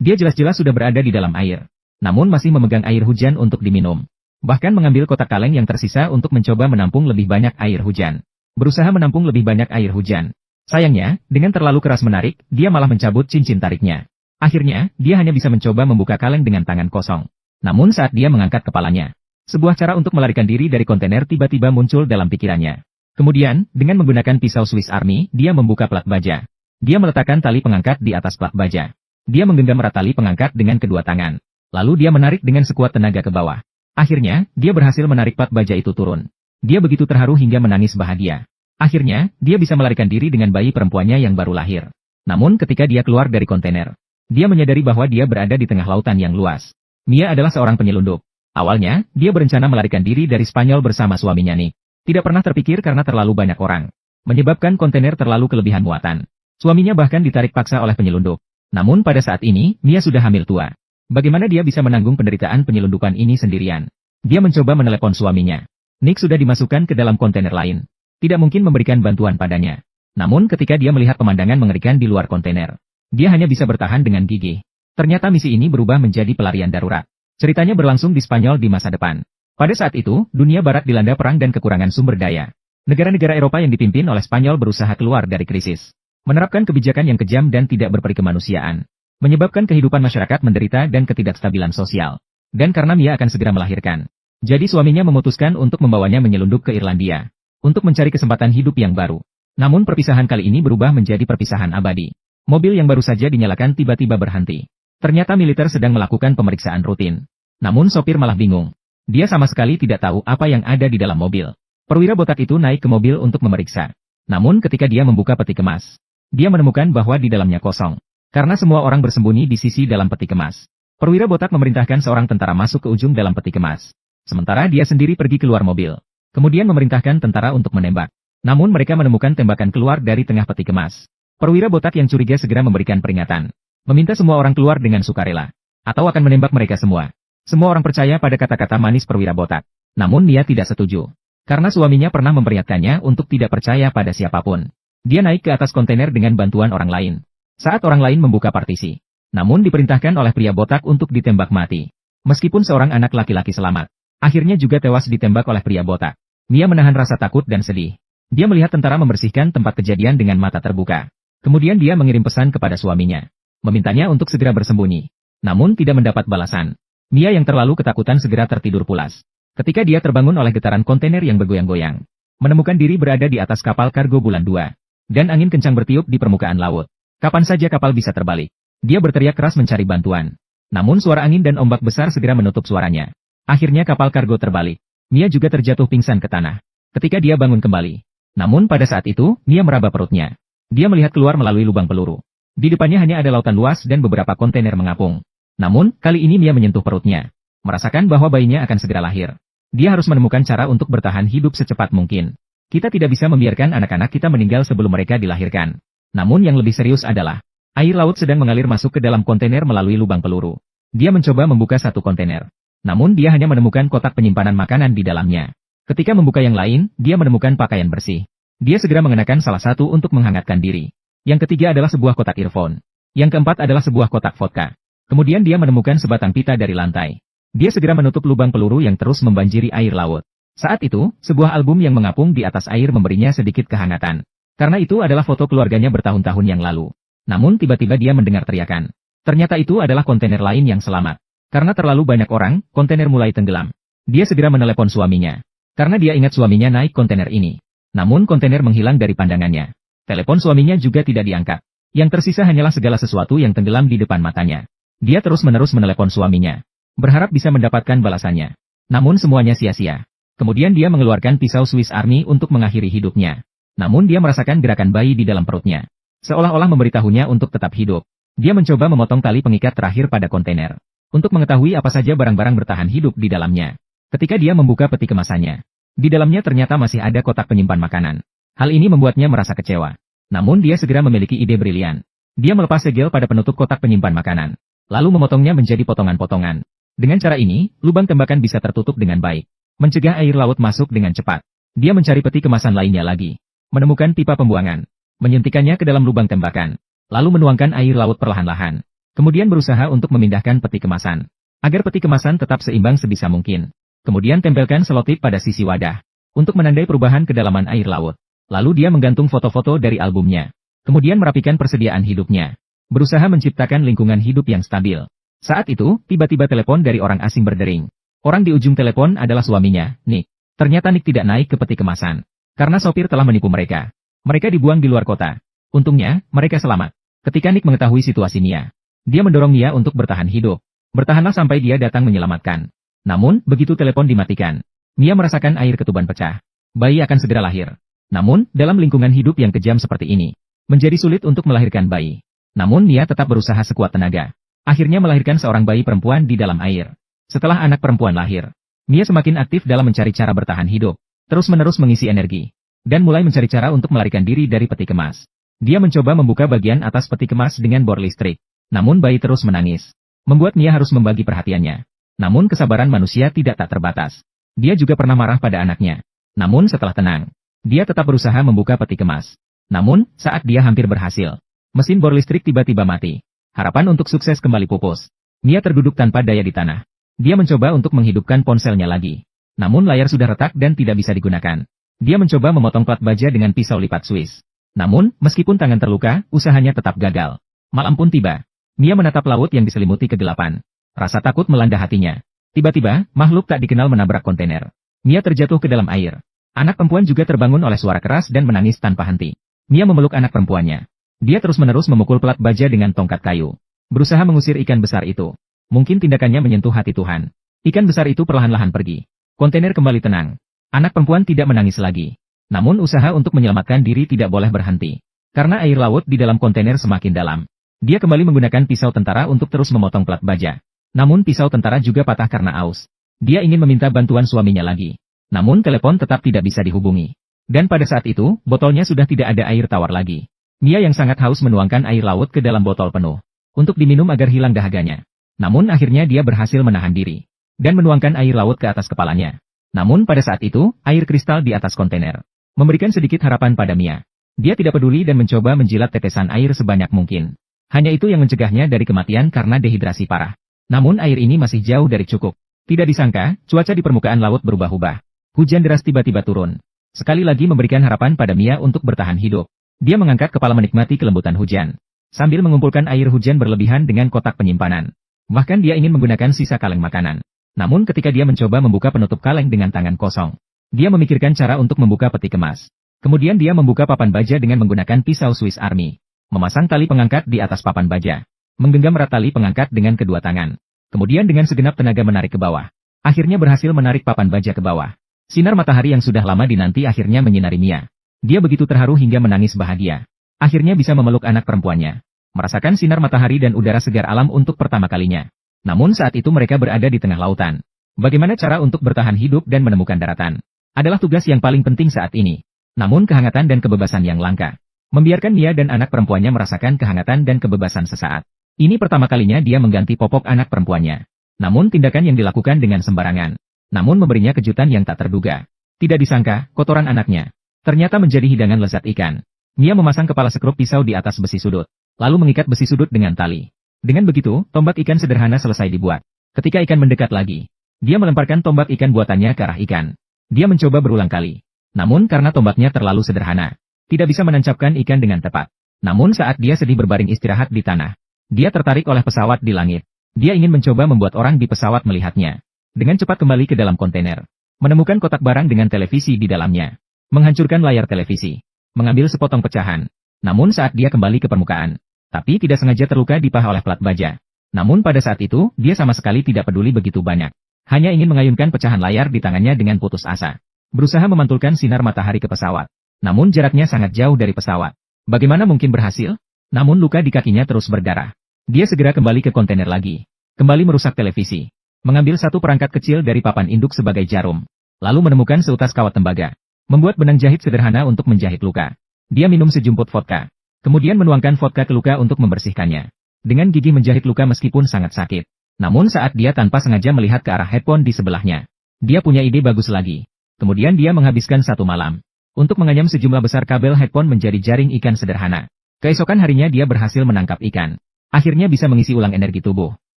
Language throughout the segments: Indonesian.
Dia jelas-jelas sudah berada di dalam air. Namun masih memegang air hujan untuk diminum. Bahkan mengambil kotak kaleng yang tersisa untuk mencoba menampung lebih banyak air hujan. Berusaha menampung lebih banyak air hujan. Sayangnya, dengan terlalu keras menarik, dia malah mencabut cincin tariknya. Akhirnya, dia hanya bisa mencoba membuka kaleng dengan tangan kosong. Namun saat dia mengangkat kepalanya, sebuah cara untuk melarikan diri dari kontainer tiba-tiba muncul dalam pikirannya. Kemudian, dengan menggunakan pisau Swiss Army, dia membuka plat baja. Dia meletakkan tali pengangkat di atas plat baja. Dia menggenggam erat tali pengangkat dengan kedua tangan. Lalu dia menarik dengan sekuat tenaga ke bawah. Akhirnya, dia berhasil menarik plat baja itu turun. Dia begitu terharu hingga menangis bahagia. Akhirnya, dia bisa melarikan diri dengan bayi perempuannya yang baru lahir. Namun ketika dia keluar dari kontainer, dia menyadari bahwa dia berada di tengah lautan yang luas. Mia adalah seorang penyelundup. Awalnya, dia berencana melarikan diri dari Spanyol bersama suaminya Nick. Tidak pernah terpikir karena terlalu banyak orang. Menyebabkan kontainer terlalu kelebihan muatan. Suaminya bahkan ditarik paksa oleh penyelundup. Namun pada saat ini, Mia sudah hamil tua. Bagaimana dia bisa menanggung penderitaan penyelundupan ini sendirian? Dia mencoba menelepon suaminya. Nick sudah dimasukkan ke dalam kontainer lain. Tidak mungkin memberikan bantuan padanya. Namun ketika dia melihat pemandangan mengerikan di luar kontainer, dia hanya bisa bertahan dengan gigih. Ternyata misi ini berubah menjadi pelarian darurat. Ceritanya berlangsung di Spanyol di masa depan. Pada saat itu, dunia barat dilanda perang dan kekurangan sumber daya. Negara-negara Eropa yang dipimpin oleh Spanyol berusaha keluar dari krisis. Menerapkan kebijakan yang kejam dan tidak berperi kemanusiaan. Menyebabkan kehidupan masyarakat menderita dan ketidakstabilan sosial. Dan karena Mia akan segera melahirkan. Jadi suaminya memutuskan untuk membawanya menyelundup ke Irlandia. Untuk mencari kesempatan hidup yang baru. Namun perpisahan kali ini berubah menjadi perpisahan abadi. Mobil yang baru saja dinyalakan tiba-tiba berhenti. Ternyata militer sedang melakukan pemeriksaan rutin. Namun sopir malah bingung. Dia sama sekali tidak tahu apa yang ada di dalam mobil. Perwira botak itu naik ke mobil untuk memeriksa. Namun ketika dia membuka peti kemas, dia menemukan bahwa di dalamnya kosong. Karena semua orang bersembunyi di sisi dalam peti kemas. Perwira botak memerintahkan seorang tentara masuk ke ujung dalam peti kemas. Sementara dia sendiri pergi keluar mobil. Kemudian memerintahkan tentara untuk menembak. Namun mereka menemukan tembakan keluar dari tengah peti kemas. Perwira botak yang curiga segera memberikan peringatan. Meminta semua orang keluar dengan sukarela. Atau akan menembak mereka semua. Semua orang percaya pada kata-kata manis perwira botak. Namun Mia tidak setuju. Karena suaminya pernah memperingatkannya untuk tidak percaya pada siapapun. Dia naik ke atas kontainer dengan bantuan orang lain. Saat orang lain membuka partisi. Namun diperintahkan oleh pria botak untuk ditembak mati. Meskipun seorang anak laki-laki selamat. Akhirnya juga tewas ditembak oleh pria botak. Mia menahan rasa takut dan sedih. Dia melihat tentara membersihkan tempat kejadian dengan mata terbuka. Kemudian dia mengirim pesan kepada suaminya. Memintanya untuk segera bersembunyi. Namun tidak mendapat balasan. Mia yang terlalu ketakutan segera tertidur pulas. Ketika dia terbangun oleh getaran kontainer yang bergoyang-goyang. Menemukan diri berada di atas kapal kargo bulan 2. Dan angin kencang bertiup di permukaan laut. Kapan saja kapal bisa terbalik. Dia berteriak keras mencari bantuan. Namun suara angin dan ombak besar segera menutup suaranya. Akhirnya kapal kargo terbalik. Mia juga terjatuh pingsan ke tanah. Ketika dia bangun kembali. Namun pada saat itu, Mia meraba perutnya. Dia melihat keluar melalui lubang peluru. Di depannya hanya ada lautan luas dan beberapa kontainer mengapung. Namun, kali ini Mia menyentuh perutnya. Merasakan bahwa bayinya akan segera lahir. Dia harus menemukan cara untuk bertahan hidup secepat mungkin. Kita tidak bisa membiarkan anak-anak kita meninggal sebelum mereka dilahirkan. Namun yang lebih serius adalah, air laut sedang mengalir masuk ke dalam kontainer melalui lubang peluru. Dia mencoba membuka satu kontainer. Namun dia hanya menemukan kotak penyimpanan makanan di dalamnya. Ketika membuka yang lain, dia menemukan pakaian bersih. Dia segera mengenakan salah satu untuk menghangatkan diri. Yang ketiga adalah sebuah kotak earphone. Yang keempat adalah sebuah kotak vodka. Kemudian dia menemukan sebatang pita dari lantai. Dia segera menutup lubang peluru yang terus membanjiri air laut. Saat itu, sebuah album yang mengapung di atas air memberinya sedikit kehangatan. Karena itu adalah foto keluarganya bertahun-tahun yang lalu. Namun tiba-tiba dia mendengar teriakan. Ternyata itu adalah kontainer lain yang selamat. Karena terlalu banyak orang, kontainer mulai tenggelam. Dia segera menelepon suaminya. Karena dia ingat suaminya naik kontainer ini. Namun kontainer menghilang dari pandangannya. Telepon suaminya juga tidak diangkat. Yang tersisa hanyalah segala sesuatu yang tenggelam di depan matanya. Dia terus-menerus menelepon suaminya. Berharap bisa mendapatkan balasannya. Namun semuanya sia-sia. Kemudian dia mengeluarkan pisau Swiss Army untuk mengakhiri hidupnya. Namun dia merasakan gerakan bayi di dalam perutnya. Seolah-olah memberitahunya untuk tetap hidup. Dia mencoba memotong tali pengikat terakhir pada kontainer. Untuk mengetahui apa saja barang-barang bertahan hidup di dalamnya. Ketika dia membuka peti kemasannya. Di dalamnya ternyata masih ada kotak penyimpan makanan. Hal ini membuatnya merasa kecewa. Namun dia segera memiliki ide brilian. Dia melepas segel pada penutup kotak penyimpan makanan. Lalu memotongnya menjadi potongan-potongan. Dengan cara ini, lubang tembakan bisa tertutup dengan baik. Mencegah air laut masuk dengan cepat. Dia mencari peti kemasan lainnya lagi. Menemukan pipa pembuangan. Menyuntikannya ke dalam lubang tembakan. Lalu menuangkan air laut perlahan-lahan. Kemudian berusaha untuk memindahkan peti kemasan. Agar peti kemasan tetap seimbang sebisa mungkin. Kemudian tempelkan selotip pada sisi wadah. Untuk menandai perubahan kedalaman air laut. Lalu dia menggantung foto-foto dari albumnya. Kemudian merapikan persediaan hidupnya. Berusaha menciptakan lingkungan hidup yang stabil. Saat itu, tiba-tiba telepon dari orang asing berdering. Orang di ujung telepon adalah suaminya, Nick. Ternyata Nick tidak naik ke peti kemasan. Karena sopir telah menipu mereka. Mereka dibuang di luar kota. Untungnya, mereka selamat. Ketika Nick mengetahui situasi Mia, dia mendorong Mia untuk bertahan hidup. Bertahanlah sampai dia datang menyelamatkan. Namun, begitu telepon dimatikan, Mia merasakan air ketuban pecah. Bayi akan segera lahir. Namun, dalam lingkungan hidup yang kejam seperti ini, menjadi sulit untuk melahirkan bayi. Namun Mia tetap berusaha sekuat tenaga. Akhirnya melahirkan seorang bayi perempuan di dalam air. Setelah anak perempuan lahir, Mia semakin aktif dalam mencari cara bertahan hidup, terus-menerus mengisi energi, dan mulai mencari cara untuk melarikan diri dari peti kemas. Dia mencoba membuka bagian atas peti kemas dengan bor listrik. Namun bayi terus menangis. Membuat Mia harus membagi perhatiannya. Namun kesabaran manusia tidak tak terbatas. Dia juga pernah marah pada anaknya. Namun setelah tenang, dia tetap berusaha membuka peti kemas. Namun, saat dia hampir berhasil, mesin bor listrik tiba-tiba mati. Harapan untuk sukses kembali pupus. Mia terduduk tanpa daya di tanah. Dia mencoba untuk menghidupkan ponselnya lagi. Namun layar sudah retak dan tidak bisa digunakan. Dia mencoba memotong plat baja dengan pisau lipat Swiss. Namun, meskipun tangan terluka, usahanya tetap gagal. Malam pun tiba. Mia menatap laut yang diselimuti kegelapan. Rasa takut melanda hatinya. Tiba-tiba, makhluk tak dikenal menabrak kontainer. Mia terjatuh ke dalam air. Anak perempuan juga terbangun oleh suara keras dan menangis tanpa henti. Mia memeluk anak perempuannya. Dia terus-menerus memukul plat baja dengan tongkat kayu. Berusaha mengusir ikan besar itu. Mungkin tindakannya menyentuh hati Tuhan. Ikan besar itu perlahan-lahan pergi. Kontainer kembali tenang. Anak perempuan tidak menangis lagi. Namun usaha untuk menyelamatkan diri tidak boleh berhenti. Karena air laut di dalam kontainer semakin dalam. Dia kembali menggunakan pisau tentara untuk terus memotong plat baja. Namun pisau tentara juga patah karena aus. Dia ingin meminta bantuan suaminya lagi. Namun telepon tetap tidak bisa dihubungi. Dan pada saat itu, botolnya sudah tidak ada air tawar lagi. Mia yang sangat haus menuangkan air laut ke dalam botol penuh. Untuk diminum agar hilang dahaganya. Namun akhirnya dia berhasil menahan diri. Dan menuangkan air laut ke atas kepalanya. Namun pada saat itu, air kristal di atas kontainer memberikan sedikit harapan pada Mia. Dia tidak peduli dan mencoba menjilat tetesan air sebanyak mungkin. Hanya itu yang mencegahnya dari kematian karena dehidrasi parah. Namun air ini masih jauh dari cukup. Tidak disangka, cuaca di permukaan laut berubah-ubah. Hujan deras tiba-tiba turun. Sekali lagi memberikan harapan pada Mia untuk bertahan hidup. Dia mengangkat kepala menikmati kelembutan hujan. Sambil mengumpulkan air hujan berlebihan dengan kotak penyimpanan. Bahkan dia ingin menggunakan sisa kaleng makanan. Namun ketika dia mencoba membuka penutup kaleng dengan tangan kosong, dia memikirkan cara untuk membuka peti kemas. Kemudian dia membuka papan baja dengan menggunakan pisau Swiss Army. Memasang tali pengangkat di atas papan baja. Menggenggam erat tali pengangkat dengan kedua tangan. Kemudian dengan segenap tenaga menarik ke bawah. Akhirnya berhasil menarik papan baja ke bawah. Sinar matahari yang sudah lama dinanti akhirnya menyinari Mia. Dia begitu terharu hingga menangis bahagia. Akhirnya bisa memeluk anak perempuannya. Merasakan sinar matahari dan udara segar alam untuk pertama kalinya. Namun saat itu mereka berada di tengah lautan. Bagaimana cara untuk bertahan hidup dan menemukan daratan? Adalah tugas yang paling penting saat ini. Namun kehangatan dan kebebasan yang langka. Membiarkan Mia dan anak perempuannya merasakan kehangatan dan kebebasan sesaat. Ini pertama kalinya dia mengganti popok anak perempuannya. Namun tindakan yang dilakukan dengan sembarangan. Namun memberinya kejutan yang tak terduga. Tidak disangka, kotoran anaknya ternyata menjadi hidangan lezat ikan. Mia memasang kepala sekrup pisau di atas besi sudut. Lalu mengikat besi sudut dengan tali. Dengan begitu, tombak ikan sederhana selesai dibuat. Ketika ikan mendekat lagi, dia melemparkan tombak ikan buatannya ke arah ikan. Dia mencoba berulang kali. Namun karena tombaknya terlalu sederhana, tidak bisa menancapkan ikan dengan tepat. Namun saat dia sedih berbaring istirahat di tanah, dia tertarik oleh pesawat di langit. Dia ingin mencoba membuat orang di pesawat melihatnya. Dengan cepat kembali ke dalam kontainer. Menemukan kotak barang dengan televisi di dalamnya. Menghancurkan layar televisi. Mengambil sepotong pecahan. Namun saat dia kembali ke permukaan. Tapi tidak sengaja terluka di paha oleh plat baja. Namun pada saat itu, dia sama sekali tidak peduli begitu banyak. Hanya ingin mengayunkan pecahan layar di tangannya dengan putus asa. Berusaha memantulkan sinar matahari ke pesawat. Namun jaraknya sangat jauh dari pesawat. Bagaimana mungkin berhasil? Namun luka di kakinya terus berdarah. Dia segera kembali ke kontainer lagi. Kembali merusak televisi. Mengambil satu perangkat kecil dari papan induk sebagai jarum. Lalu menemukan seutas kawat tembaga. Membuat benang jahit sederhana untuk menjahit luka. Dia minum sejumput vodka. Kemudian menuangkan vodka ke luka untuk membersihkannya. Dengan gigih menjahit luka meskipun sangat sakit. Namun saat dia tanpa sengaja melihat ke arah headphone di sebelahnya. Dia punya ide bagus lagi. Kemudian dia menghabiskan satu malam. Untuk menganyam sejumlah besar kabel headphone menjadi jaring ikan sederhana. Keesokan harinya dia berhasil menangkap ikan. Akhirnya bisa mengisi ulang energi tubuh.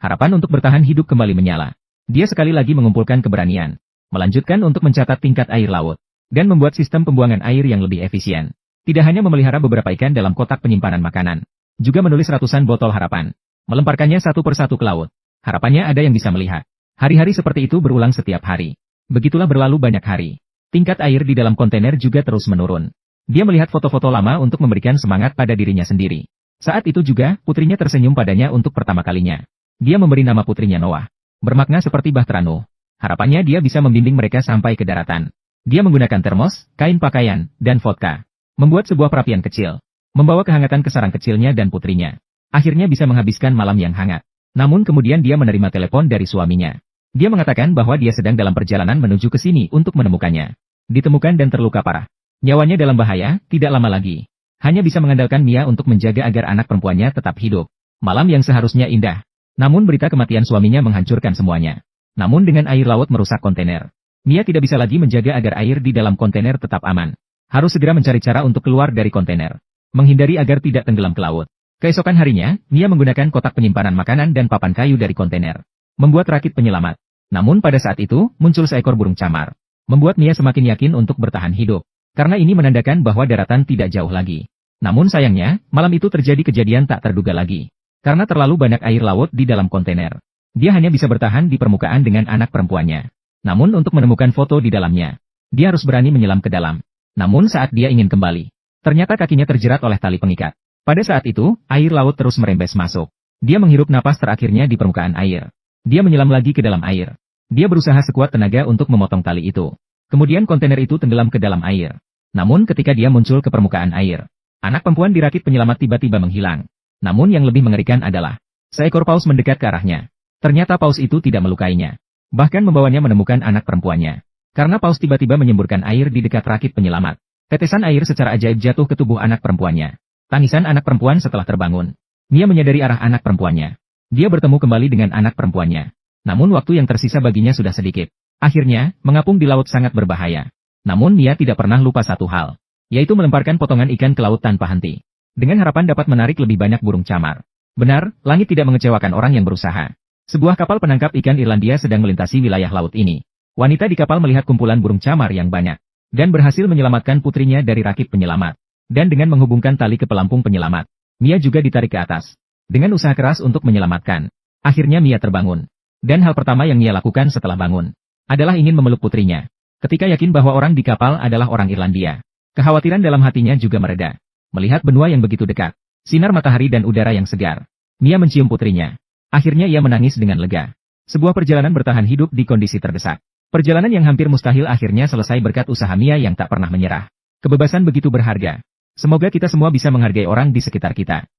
Harapan untuk bertahan hidup kembali menyala. Dia sekali lagi mengumpulkan keberanian. Melanjutkan untuk mencatat tingkat air laut. Dan membuat sistem pembuangan air yang lebih efisien. Tidak hanya memelihara beberapa ikan dalam kotak penyimpanan makanan. Juga menulis ratusan botol harapan. Melemparkannya satu persatu ke laut. Harapannya ada yang bisa melihat. Hari-hari seperti itu berulang setiap hari. Begitulah berlalu banyak hari. Tingkat air di dalam kontainer juga terus menurun. Dia melihat foto-foto lama untuk memberikan semangat pada dirinya sendiri. Saat itu juga, putrinya tersenyum padanya untuk pertama kalinya. Dia memberi nama putrinya Noah. Bermakna seperti Bahtera Nuh. Harapannya dia bisa membimbing mereka sampai ke daratan. Dia menggunakan termos, kain pakaian, dan vodka. Membuat sebuah perapian kecil. Membawa kehangatan ke sarang kecilnya dan putrinya. Akhirnya bisa menghabiskan malam yang hangat. Namun kemudian dia menerima telepon dari suaminya. Dia mengatakan bahwa dia sedang dalam perjalanan menuju ke sini untuk menemukannya. Ditemukan dan terluka parah. Nyawanya dalam bahaya, tidak lama lagi. Hanya bisa mengandalkan Mia untuk menjaga agar anak perempuannya tetap hidup. Malam yang seharusnya indah. Namun berita kematian suaminya menghancurkan semuanya. Namun dengan air laut merusak kontainer. Mia tidak bisa lagi menjaga agar air di dalam kontainer tetap aman. Harus segera mencari cara untuk keluar dari kontainer. Menghindari agar tidak tenggelam ke laut. Keesokan harinya, Mia menggunakan kotak penyimpanan makanan dan papan kayu dari kontainer. Membuat rakit penyelamat. Namun pada saat itu, muncul seekor burung camar. Membuat Mia semakin yakin untuk bertahan hidup. Karena ini menandakan bahwa daratan tidak jauh lagi. Namun sayangnya, malam itu terjadi kejadian tak terduga lagi. Karena terlalu banyak air laut di dalam kontainer. Dia hanya bisa bertahan di permukaan dengan anak perempuannya. Namun untuk menemukan foto di dalamnya, dia harus berani menyelam ke dalam. Namun saat dia ingin kembali, ternyata kakinya terjerat oleh tali pengikat. Pada saat itu, air laut terus merembes masuk. Dia menghirup napas terakhirnya di permukaan air. Dia menyelam lagi ke dalam air. Dia berusaha sekuat tenaga untuk memotong tali itu. Kemudian kontainer itu tenggelam ke dalam air. Namun ketika dia muncul ke permukaan air, anak perempuan di rakit penyelamat tiba-tiba menghilang. Namun yang lebih mengerikan adalah, seekor paus mendekat ke arahnya. Ternyata paus itu tidak melukainya. Bahkan membawanya menemukan anak perempuannya. Karena paus tiba-tiba menyemburkan air di dekat rakit penyelamat. Tetesan air secara ajaib jatuh ke tubuh anak perempuannya. Tangisan anak perempuan setelah terbangun. Mia menyadari arah anak perempuannya. Dia bertemu kembali dengan anak perempuannya. Namun waktu yang tersisa baginya sudah sedikit. Akhirnya, mengapung di laut sangat berbahaya. Namun Mia tidak pernah lupa satu hal. Yaitu melemparkan potongan ikan ke laut tanpa henti. Dengan harapan dapat menarik lebih banyak burung camar. Benar, langit tidak mengecewakan orang yang berusaha. Sebuah kapal penangkap ikan Irlandia sedang melintasi wilayah laut ini. Wanita di kapal melihat kumpulan burung camar yang banyak. Dan berhasil menyelamatkan putrinya dari rakit penyelamat. Dan dengan menghubungkan tali ke pelampung penyelamat, Mia juga ditarik ke atas. Dengan usaha keras untuk menyelamatkan. Akhirnya Mia terbangun. Dan hal pertama yang Mia lakukan setelah bangun, adalah ingin memeluk putrinya. Ketika yakin bahwa orang di kapal adalah orang Irlandia. Kekhawatiran dalam hatinya juga mereda. Melihat benua yang begitu dekat, sinar matahari dan udara yang segar. Mia mencium putrinya. Akhirnya ia menangis dengan lega. Sebuah perjalanan bertahan hidup di kondisi terdesak. Perjalanan yang hampir mustahil akhirnya selesai berkat usaha Mia yang tak pernah menyerah. Kebebasan begitu berharga. Semoga kita semua bisa menghargai orang di sekitar kita.